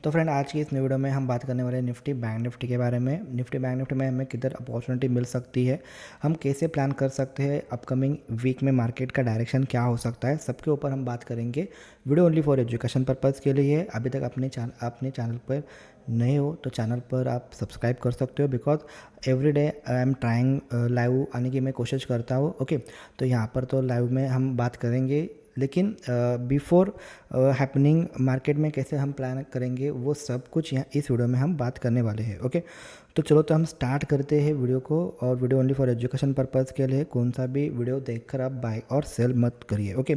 तो फ्रेंड आज की इस वीडियो में हम बात करने वाले हैं निफ्टी बैंक निफ्टी के बारे में। निफ्टी बैंक निफ्टी में हमें किधर अपॉर्चुनिटी मिल सकती है, हम कैसे प्लान कर सकते हैं, अपकमिंग वीक में मार्केट का डायरेक्शन क्या हो सकता है, सबके ऊपर हम बात करेंगे। Video only for education purpose के लिए है। अभी तक अपने चैनल पर नए हो तो चैनल पर आप सब्सक्राइब कर सकते हो, because every day I am trying live आने की मैं कोशिश करता हूँ। ओके, तो यहाँ पर तो लाइव में हम बात करेंगे, लेकिन बिफोर हैपनिंग मार्केट में कैसे हम प्लान करेंगे वो सब कुछ यहाँ इस वीडियो में हम बात करने वाले हैं। ओके, तो चलो तो हम स्टार्ट करते हैं वीडियो को। और video only for education purpose के लिए कौन सा भी वीडियो देखकर आप बाय और सेल मत करिए। ओके,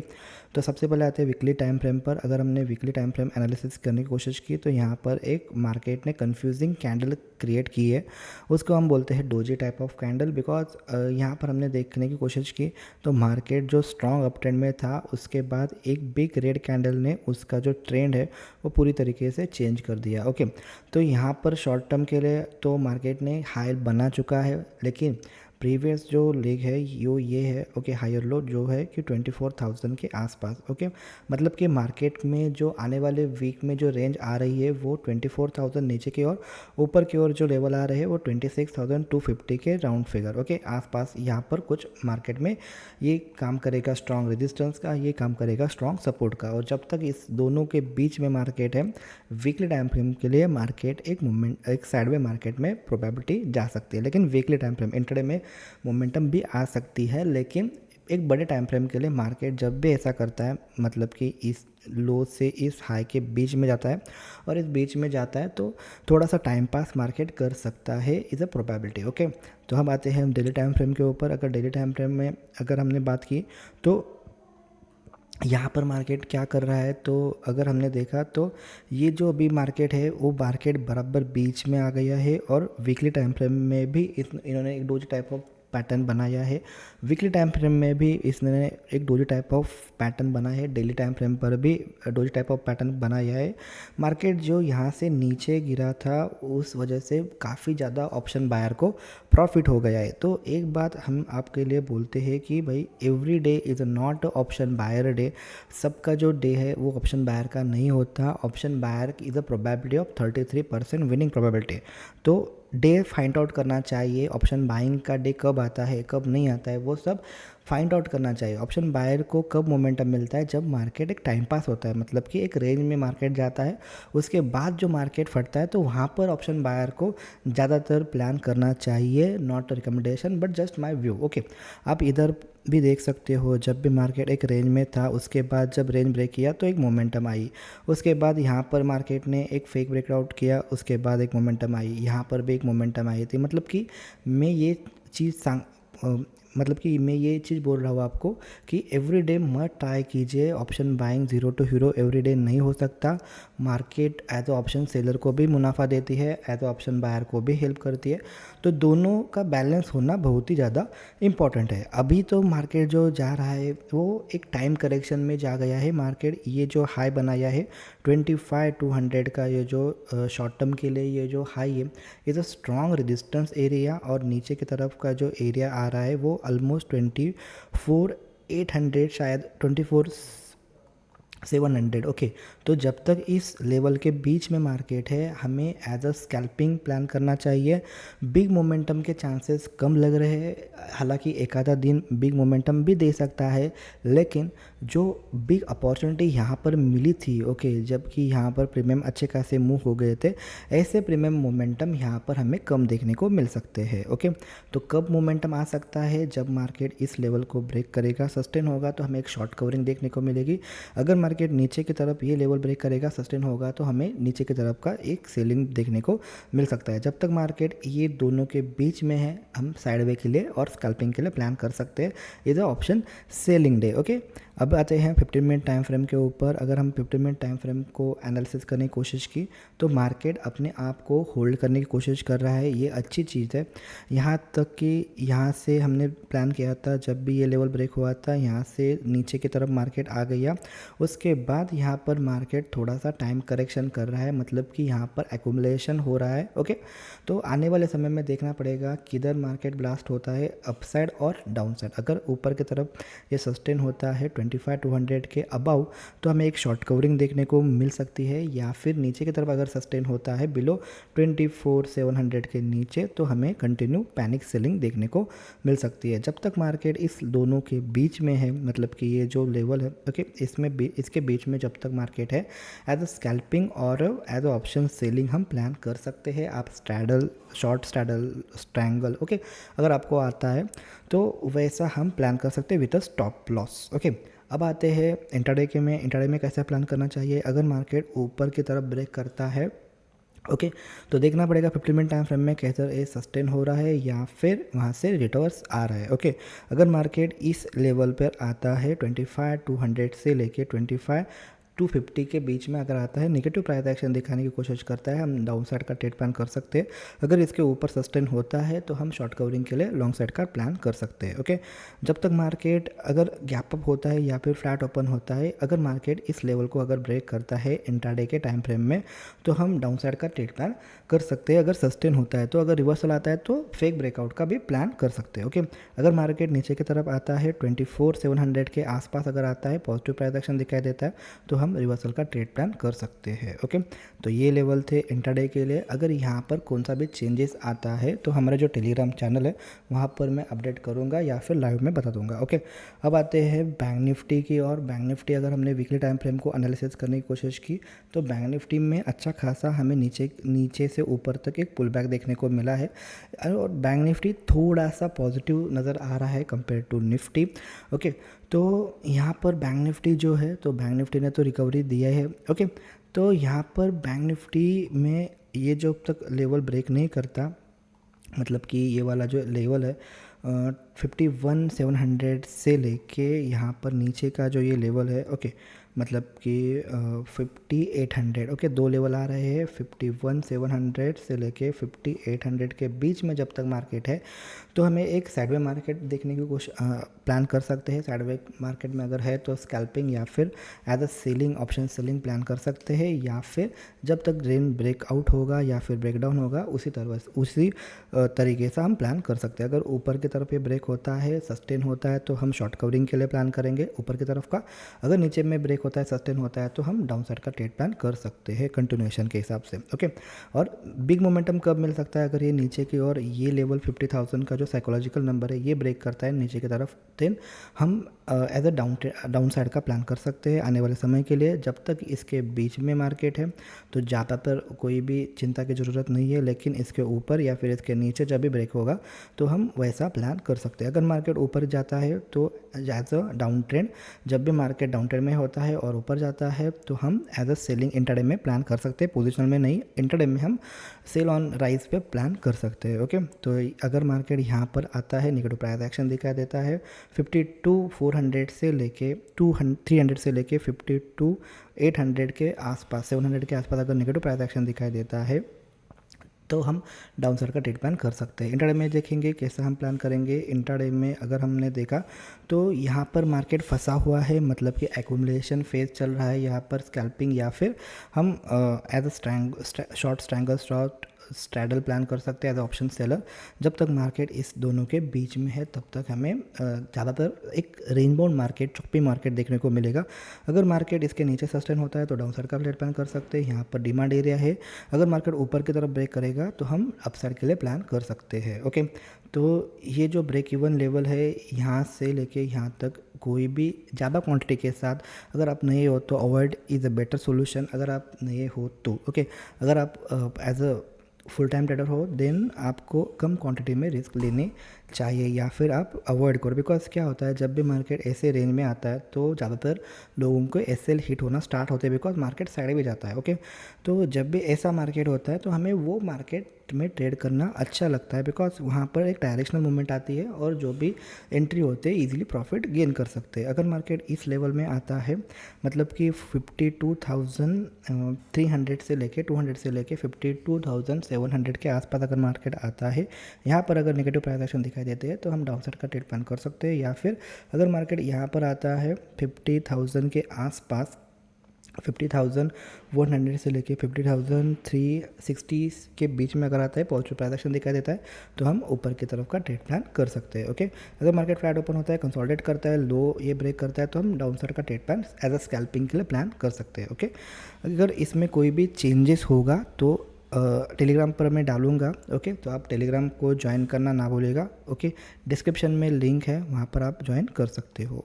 तो सबसे पहले आते हैं वीकली टाइम फ्रेम पर। अगर हमने वीकली टाइम फ्रेम एनालिसिस करने की कोशिश की तो यहाँ पर एक मार्केट ने कन्फ्यूजिंग कैंडल क्रिएट की है, उसको हम बोलते हैं doji type of candle. Because यहाँ पर हमने देखने की कोशिश की तो मार्केट जो स्ट्रॉन्ग अप ट्रेंड में था उसके बाद एक बिग रेड कैंडल ने उसका जो ट्रेंड है वो पूरी तरीके से चेंज कर दिया। ओके, तो यहाँ पर शॉर्ट टर्म के लिए तो मार्केट ने हाई बना चुका है, लेकिन प्रीवियस जो लेग है ये है। ओके, हायर लो जो है कि 24,000 के आसपास। ओके, मतलब कि मार्केट में जो आने वाले वीक में जो रेंज आ रही है वो 24,000 नीचे की ओर, ऊपर की ओर जो लेवल आ रहे हैं वो 26,250 के राउंड फिगर। ओके, आसपास यहाँ पर कुछ मार्केट में ये काम करेगा स्ट्रॉन्ग रेजिस्टेंस का, ये काम करेगा स्ट्रॉन्ग सपोर्ट का। और जब तक इस दोनों के बीच में मार्केट है, वीकली टाइम फ्रेम के लिए मार्केट एक मूवमेंट एक साइडवे मार्केट में प्रोबेबिलिटी जा सकती है। लेकिन वीकली टाइम फ्रेम इंट्राडे में मोमेंटम भी आ सकती है। लेकिन एक बड़े टाइम फ्रेम के लिए मार्केट जब भी ऐसा करता है, मतलब कि इस लो से इस हाई के बीच में जाता है और इस बीच में जाता है, तो थोड़ा सा टाइम पास मार्केट कर सकता है, इज़ अ प्रोबेबिलिटी। ओके, तो हम आते हैं डेली टाइम फ्रेम के ऊपर। अगर डेली टाइम फ्रेम में अगर हमने बात की तो यहाँ पर मार्केट क्या कर रहा है, तो अगर हमने देखा तो ये जो अभी मार्केट है वो मार्केट बराबर बीच में आ गया है। और वीकली टाइम फ्रेम में भी इन्होंने एक डोजी टाइप ऑफ पैटर्न बनाया है। वीकली टाइम फ्रेम में भी इसने एक डोजी टाइप ऑफ पैटर्न बना है, डेली टाइम फ्रेम पर भी डोजी टाइप ऑफ पैटर्न बनाया है। मार्केट जो यहाँ से नीचे गिरा था उस वजह से काफ़ी ज़्यादा ऑप्शन बायर को प्रॉफिट हो गया है। तो एक बात हम आपके लिए बोलते हैं कि भाई every day is not option buyer day. सबका जो डे है वो ऑप्शन बायर का नहीं होता। Option buyer is a probability of 33% winning probability. तो डे फाइंड आउट करना चाहिए, ऑप्शन बाइंग का डे कब आता है कब नहीं आता है वो सब फाइंड आउट करना चाहिए। ऑप्शन बायर को कब मोमेंटम मिलता है, जब मार्केट एक टाइम पास होता है, मतलब कि एक रेंज में मार्केट जाता है, उसके बाद जो मार्केट फटता है तो वहाँ पर ऑप्शन बायर को ज़्यादातर प्लान करना चाहिए। Not recommendation but just my view. Okay, आप इधर भी देख सकते हो, जब भी मार्केट एक रेंज में था उसके बाद जब रेंज ब्रेक किया तो एक मोमेंटम आई, उसके बाद यहाँ पर मार्केट ने एक फेक ब्रेकआउट किया, उसके बाद एक मोमेंटम आई, यहाँ पर भी एक मोमेंटम आई थी। मतलब कि मैं ये चीज़ मतलब कि मैं ये चीज़ बोल रहा हूँ आपको कि एवरी डे मत ट्राई कीजिए option buying. Zero to hero every day नहीं हो सकता। Market as a option seller को भी मुनाफा देती है, एज अ ऑप्शन बायर को भी हेल्प करती है। तो दोनों का बैलेंस होना बहुत ही ज़्यादा इंपॉर्टेंट है। अभी तो मार्केट जो जा रहा है वो एक टाइम करेक्शन में जा गया है। मार्केट ये जो हाई बनाया है 25,200 का, ये जो शॉर्ट टर्म के लिए ये जो हाई है is a strong resistance area. और नीचे की तरफ का जो एरिया आ रहा है वो ऑलमोस्ट 24,800, शायद 24,700। ओके, तो जब तक इस लेवल के बीच में मार्केट है हमें एज अ स्कैल्पिंग प्लान करना चाहिए। बिग मोमेंटम के चांसेस कम लग रहे हैं, हालांकि एक आधा दिन बिग मोमेंटम भी दे सकता है, लेकिन जो बिग अपॉर्चुनिटी यहाँ पर मिली थी, ओके, जबकि यहाँ पर प्रीमियम अच्छे खासे मूव हो गए थे, ऐसे प्रीमियम मोमेंटम यहाँ पर हमें कम देखने को मिल सकते हैं। ओके, तो कब मोमेंटम आ सकता है, जब मार्केट इस लेवल को ब्रेक करेगा, सस्टेन होगा, तो हमें एक शॉर्ट कवरिंग देखने को मिलेगी। अगर मार्केट नीचे की तरफ ये लेवल ब्रेक करेगा, सस्टेन होगा, तो हमें नीचे की तरफ का एक सेलिंग देखने को मिल सकता है। जब तक मार्केट ये दोनों के बीच में है हम साइडवे के लिए और स्कैल्पिंग के लिए प्लान कर सकते हैं। ये जो ऑप्शन सेलिंग डे। ओके, अब आते हैं 15 मिनट टाइम फ्रेम के ऊपर। अगर हम 15 मिनट टाइम फ्रेम को एनालिसिस करने की कोशिश की तो मार्केट अपने आप को होल्ड करने की कोशिश कर रहा है, ये अच्छी चीज़ है। यहाँ तक कि यहाँ से हमने प्लान किया था, जब भी ये लेवल ब्रेक हुआ था यहाँ से नीचे की तरफ मार्केट आ गया, उसके बाद यहाँ पर मार्केट थोड़ा सा टाइम करेक्शन कर रहा है, मतलब कि यहाँ पर एक्यूमुलेशन हो रहा है। ओके, तो आने वाले समय में देखना पड़ेगा किधर मार्केट ब्लास्ट होता है, अपसाइड और डाउन साइड। अगर ऊपर की तरफ ये सस्टेन होता है 25,200 के अबाउ तो हमें एक शॉर्ट कवरिंग देखने को मिल सकती है, या फिर नीचे की तरफ अगर सस्टेन होता है बिलो 24,700 के नीचे तो हमें कंटिन्यू पैनिक सेलिंग देखने को मिल सकती है। जब तक मार्केट इस दोनों के बीच में है, मतलब कि ये जो लेवल है ओके, इसके बीच में जब तक मार्केट है एज अ स्कैल्पिंग और एज अ ऑप्शन सेलिंग हम प्लान कर सकते हैं। आप straddle, short straddle, strangle okay अगर आपको आता है तो वैसा हम प्लान कर सकते हैं with a stop loss okay. अब आते हैं इंट्राडे में। इंट्राडे में कैसे प्लान करना चाहिए? अगर मार्केट ऊपर की तरफ ब्रेक करता है ओके तो देखना पड़ेगा 15 मिनट टाइम फ्रेम में कैसे ये सस्टेन हो रहा है या फिर वहाँ से रिवर्स आ रहा है ओके। अगर मार्केट इस लेवल पर आता है 25,200 से लेके 25,250 के बीच में अगर आता है, नेगेटिव प्राइस एक्शन दिखाने की कोशिश करता है, हम डाउन साइड का ट्रेड प्लान कर सकते हैं। अगर इसके ऊपर सस्टेन होता है तो हम शॉर्ट कवरिंग के लिए लॉन्ग साइड का प्लान कर सकते हैं ओके। जब तक मार्केट अगर गैप अप होता है या फिर फ्लैट ओपन होता है, अगर मार्केट इस लेवल को अगर ब्रेक करता है इंट्राडे के टाइम फ्रेम में तो हम डाउन साइड का ट्रेड प्लान कर सकते हैं। अगर सस्टेन होता है तो, अगर रिवर्सल आता है तो फेक ब्रेकआउट का भी प्लान कर सकते हैं ओके। अगर मार्केट नीचे की तरफ आता है 24,700 के आसपास अगर आता है, पॉजिटिव प्राइस एक्शन दिखाई देता है तो हम रिवर्सल का ट्रेड प्लान कर सकते हैं ओके। तो ये लेवल थे इंट्राडे के लिए। अगर यहाँ पर कौन सा भी चेंजेस आता है तो हमारा जो टेलीग्राम चैनल है वहाँ पर मैं अपडेट करूँगा या फिर लाइव में बता दूंगा ओके। अब आते हैं बैंक निफ्टी की। और बैंक निफ्टी अगर हमने वीकली टाइम फ्रेम को एनालिसिस करने की कोशिश की तो बैंक निफ्टी में अच्छा खासा हमें नीचे से ऊपर तक एक पुल बैक देखने को मिला है, और बैंक निफ्टी थोड़ा सा पॉजिटिव नज़र आ रहा है कंपेयर टू निफ्टी ओके। तो यहाँ पर बैंक निफ्टी जो है, तो बैंक निफ्टी ने तो रिकवरी दिया है ओके। तो यहाँ पर बैंक निफ्टी में ये जब तक लेवल ब्रेक नहीं करता, मतलब कि ये वाला जो लेवल है 51,700 से लेके यहाँ पर नीचे का जो ये लेवल है ओके, मतलब कि 5800 ओके, दो लेवल आ रहे हैं 51,700 से लेके 5800 के बीच में जब तक मार्केट है तो हमें एक साइडवे मार्केट देखने की कोशिश प्लान कर सकते हैं। साइडवे मार्केट में अगर है तो स्कैल्पिंग या फिर as a selling, option selling plan कर सकते हैं, या फिर जब तक ग्रेन ब्रेकआउट होगा या फिर ब्रेकडाउन होगा उसी तरीके से हम प्लान कर सकते हैं। अगर ऊपर की तरफ ये ब्रेक होता है, सस्टेन होता है तो हम शॉर्ट कवरिंग के लिए प्लान करेंगे ऊपर की तरफ का। अगर नीचे में ब्रेक होता है, सस्टेन होता है तो हम डाउन साइड का ट्रेड प्लान कर सकते हैं कंटिन्यूएशन के हिसाब से ओके। और बिग मोमेंटम कब मिल सकता है? अगर ये नीचे की ओर ये लेवल 50,000 का जो साइकोलॉजिकल नंबर है ये ब्रेक करता है नीचे की तरफ, देन हम एज अ डाउन साइड का प्लान कर सकते हैं आने वाले समय के लिए। जब तक इसके बीच में मार्केट है तो ज़्यादातर कोई भी चिंता की ज़रूरत नहीं है, लेकिन इसके ऊपर या फिर इसके नीचे जब भी ब्रेक होगा तो हम वैसा प्लान कर सकते हैं। अगर मार्केट ऊपर जाता है तो एज अ डाउन ट्रेंड, जब भी मार्केट डाउन ट्रेंड में होता है और ऊपर जाता है तो हम एज अ सेलिंग इंट्राडे में प्लान कर सकते हैं, पोजिशनल में नहीं, इंट्राडे में हम सेल ऑन राइज पे प्लान कर सकते हैं ओके। तो अगर मार्केट यहाँ पर आता है, नेगेटिव प्राइस एक्शन दिखा देता है 52,400 से लेके 300 से लेके 52,800 के आसपास, 700 के आसपास अगर नेगेटिव प्राइस एक्शन दिखाई देता है तो हम डाउन साइड का ट्रेड प्लान कर सकते हैं। इंट्राडे में देखेंगे कैसा हम प्लान करेंगे। इंट्राडे में अगर हमने देखा तो यहाँ पर मार्केट फंसा हुआ है, मतलब कि एक्यूमुलेशन फेज चल रहा है, यहाँ पर स्कैल्पिंग या फिर हम as a short strangle, short straddle plan कर सकते हैं एज ऑप्शन सेलर। जब तक मार्केट इस दोनों के बीच में है तब तक हमें ज़्यादातर एक रेंज बाउंड मार्केट, चौपी मार्केट देखने को मिलेगा। अगर मार्केट इसके नीचे सस्टेन होता है तो डाउन साइड का ट्रेड प्लान कर सकते हैं, यहाँ पर डिमांड एरिया है। अगर मार्केट ऊपर की तरफ ब्रेक करेगा तो हम अपसाइड के लिए प्लान कर सकते हैं ओके। तो ये जो ब्रेक इवन लेवल है यहाँ से लेके यहाँ तक कोई भी ज़्यादा क्वांटिटी के साथ अगर आप नहीं हो तो avoid is a better solution. अगर आप नहीं हो तो ओके, अगर आप as a full time trader हो देन आपको कम क्वांटिटी में रिस्क लेने चाहिए या फिर आप अवॉइड करो। बिकॉज क्या होता है, जब भी मार्केट ऐसे रेंज में आता है तो ज़्यादातर लोगों को एसएल हिट होना स्टार्ट होते हैं, बिकॉज मार्केट साइड भी जाता है ओके। तो जब भी ऐसा मार्केट होता है तो हमें वो मार्केट में ट्रेड करना अच्छा लगता है, बिकॉज वहाँ पर एक डायरेक्शनल मूवमेंट आती है और जो भी एंट्री होते हैं ईजिली प्रॉफिट गेन कर सकते हैं। अगर मार्केट इस लेवल में आता है, मतलब कि 52,300 से लेके 200 से लेके 52,700 के आसपास अगर मार्केट आता है, यहाँ पर अगर नेगेटिव प्राइस एक्शन दिखाई देते हैं तो हम डाउन साइड का ट्रेड प्लान कर सकते हैं। या फिर अगर मार्केट यहाँ पर आता है 50,000 के आसपास 50,100 से लेके 50,360 के बीच में अगर आता है पॉजिटिव प्राइस एक्शन दिखाई देता है तो हम ऊपर की तरफ का ट्रेड प्लान कर सकते हैं। ओके, अगर मार्केट फ्लैट ओपन होता है, कंसोलिडेट करता है, लो ये ब्रेक करता है तो हम डाउन साइड का trade plan as a scalping के लिए प्लान कर सकते हैं। ओके, अगर इसमें कोई भी चेंजेस होगा तो टेलीग्राम पर मैं डालूंगा। ओके, तो आप टेलीग्राम को ज्वाइन करना ना भूलिएगा। ओके, डिस्क्रिप्शन में लिंक है, वहाँ पर आप ज्वाइन कर सकते हो।